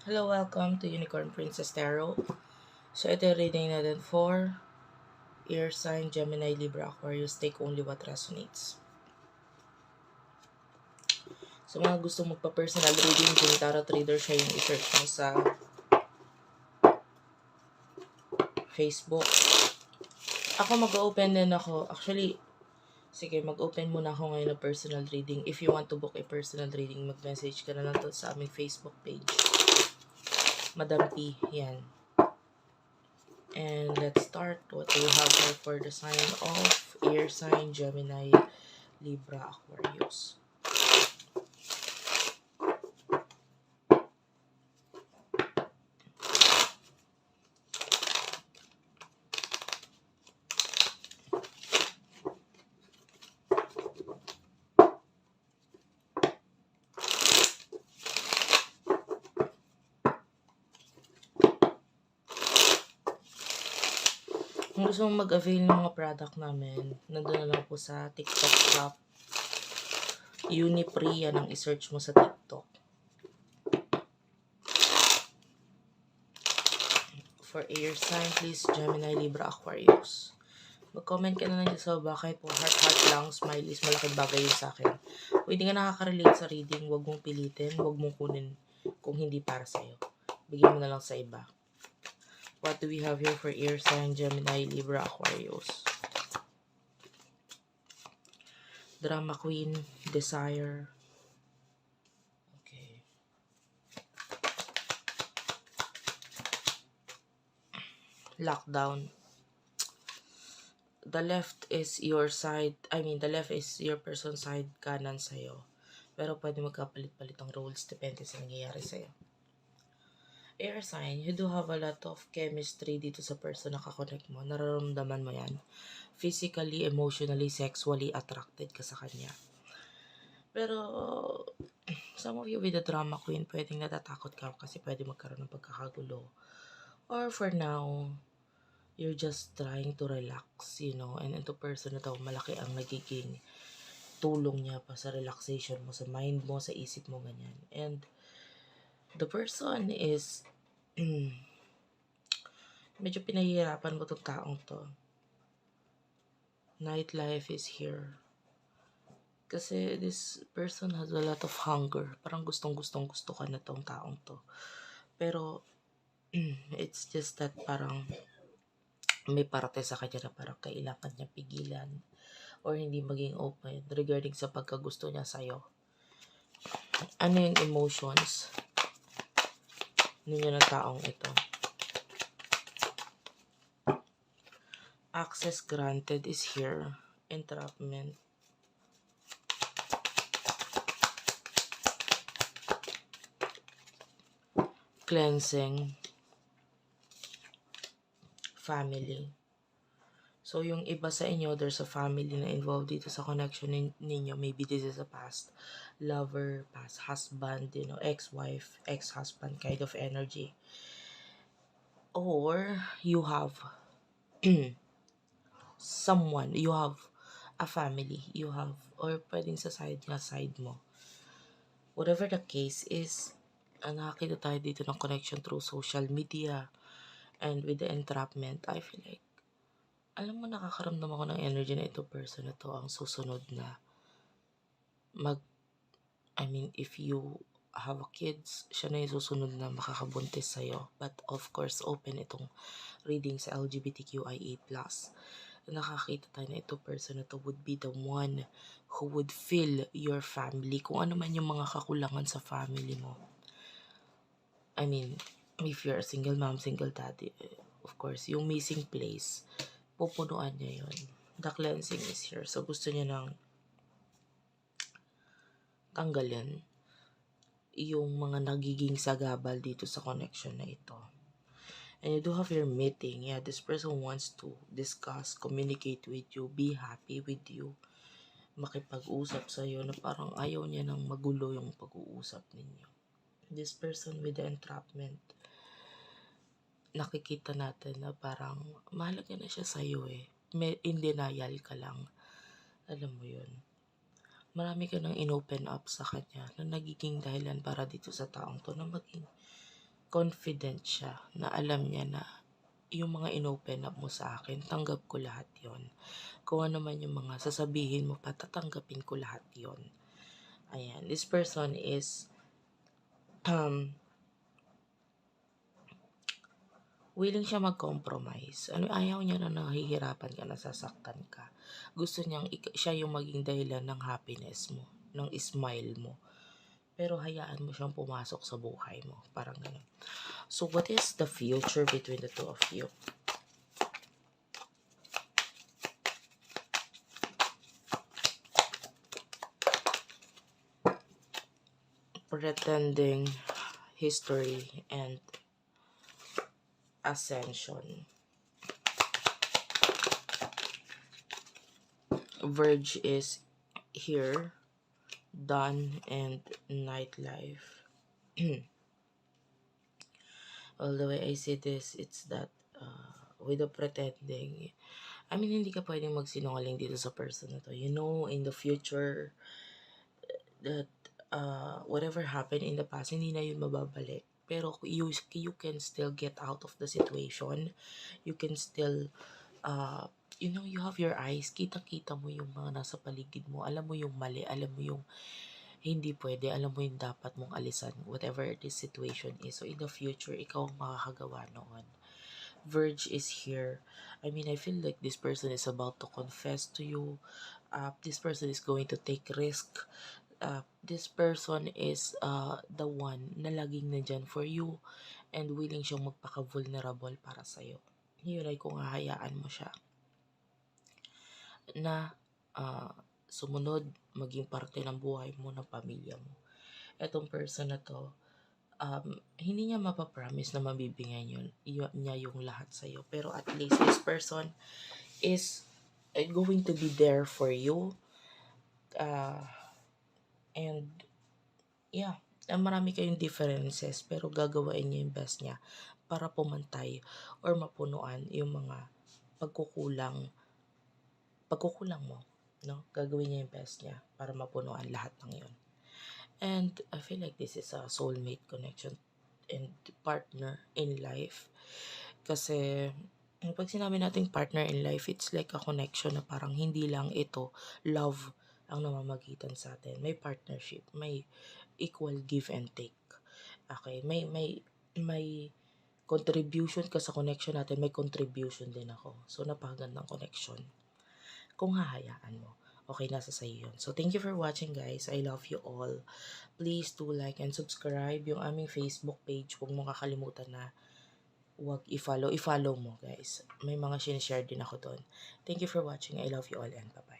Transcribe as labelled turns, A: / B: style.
A: Hello, welcome to Unicorn Princess Tarot. So, ito yung reading natin for Air Sign, Gemini, Libra, Aquarius. Take only what resonates. So, mga gusto magpa-personal reading, kung tarot reader siya yung i-search mo sa Facebook. Ako mag-open din ako. Actually, sige, mag-open muna ako ngayon ng personal reading. If you want to book a personal reading, mag-message ka na lang to sa aming Facebook page. Madam P, yan. And let's start. What do we have here for the sign of Air Sign, Gemini, Libra, Aquarius? Kung gusto mong mag-avail ng mga product namin, nandun na lang po sa TikTok shop. Unipree, yan ang i-search mo sa TikTok. For air sign, please, Gemini, Libra, Aquarius. Mag-comment ka na lang sa baba kahit po heart lang, smileys, malaking bagay yun sa akin. Kung hindi ka nakaka-relate sa reading, huwag mong pilitin, huwag mong kunin kung hindi para sa'yo. Bigyan mo na lang sa iba. What do we have here for air sign, Gemini, Libra, Aquarius? Drama Queen, Desire. Okay. Lockdown. The left is your side, the left is your person's side, kanan sa'yo. Pero pwede magkapalit-palit ang roles, depende sa nangyayari sa'yo. Air sign, you do have a lot of chemistry dito sa person na kakonect mo. Nararamdaman mo yan. Physically, emotionally, sexually attracted ka sa kanya. Pero, some of you with the drama queen, pwedeng natatakot ka kasi pwede magkaroon ng pagkakagulo. Or for now, you're just trying to relax, and ito person na to, malaki ang nagiging tulong niya pa sa relaxation mo, sa mind mo, sa isip mo, ganyan. And the person is medyo pinahihirapan mo itong taong to. Nightlife is here. Kasi this person has a lot of hunger. Parang gustong-gusto ka na tong taong to. Pero, it's just that parang may parte sa kanya na parang kailangan niya pigilan or hindi maging open regarding sa pagkagusto niya sa'yo. Ano yung emotions ninyo ng taong ito? Access granted is here. Entrapment. Cleansing. Family. So, yung iba sa inyo, there's a family na involved dito sa connection ninyo. Maybe this is a past lover, past husband, ex-wife, ex-husband kind of energy. Or, you have someone, you have a family, or pwedeng sa side mo. Whatever the case is, nakakita tayo dito ng connection through social media and with the entrapment. I feel like, alam mo, nakakaramdam ako ng energy na ito person na to ang susunod na if you have a kids, siya na yung susunod na makakabuntis sa'yo. But of course, open itong reading sa LGBTQIA+. Nakakita tayo na ito person na to would be the one who would fill your family. Kung ano man yung mga kakulangan sa family mo. If you're a single mom, single daddy, of course, yung missing place, pupunuan niya yun. The cleansing is here. So, gusto niya nang tanggalin yung mga nagiging sagabal dito sa connection na ito. And you do have your meeting. Yeah, this person wants to discuss, communicate with you, be happy with you, makipag-usap sa'yo na parang ayaw niya nang magulo yung pag-uusap ninyo. This person with the entrapment, nakikita natin na parang mahalaga na siya sa'yo eh. In denial ka lang. Alam mo yun. Marami ka nang inopen up sa kanya na nagiging dahilan para dito sa taong to na maging confident siya na alam niya na yung mga inopen up mo sa akin, tanggap ko lahat yon. Kung ano man yung mga sasabihin mo, patatanggapin ko lahat yon. Ayan, this person is willing siya mag-compromise. Ayaw niya na nahihirapan ka, nasasaktan ka. Gusto niyang siya yung maging dahilan ng happiness mo, ng smile mo. Pero hayaan mo siyang pumasok sa buhay mo. Parang gano'n. So, what is the future between the two of you? Pretending, history, and ascension. Verge is here, done, and nightlife. All the way I see this, it's that with the pretending, I mean, hindi ka pwedeng magsinungaling dito sa person na to. You know, in the future, that whatever happened in the past, hindi na yun mababalik. Pero you can still get out of the situation. You can still, you have your eyes. Kita-kita mo yung mga nasa paligid mo. Alam mo yung mali. Alam mo yung hindi pwede. Alam mo yung dapat mong alisan. Whatever this situation is. So, in the future, ikaw ang makakagawa noon. Verge is here. I mean, I feel like this person is about to confess to you. This person is going to take risk. This person is the one na laging nandyan for you and willing siyang magpaka-vulnerable para sa'yo. Yun ay kung hahayaan mo siya na sumunod, maging parte ng buhay mo, ng pamilya mo. Etong person na to, hindi niya mapapromise na mabibigyan niya yung lahat sa'yo. Pero at least this person is going to be there for you. And yeah, marami kayong differences pero gagawain niya yung best niya para pumantay or mapunuan yung mga pagkukulang mo, no? Gagawin niya yung best niya para mapunuan lahat ng yun. And I feel like this is a soulmate connection and partner in life. Kasi pag sinabi nating partner in life, it's like a connection na parang hindi lang ito love ang namamagitan sa atin. May partnership, may equal give and take. Okay, may contribution ka sa connection natin, may contribution din ako. So, napakagandang connection. Kung hahayaan mo, okay, nasa sa'yo yun. So, thank you for watching, guys. I love you all. Please do like and subscribe yung aming Facebook page. Huwag mo kakalimutan na huwag i-follow mo, guys. May mga sinishare din ako doon. Thank you for watching. I love you all and bye-bye.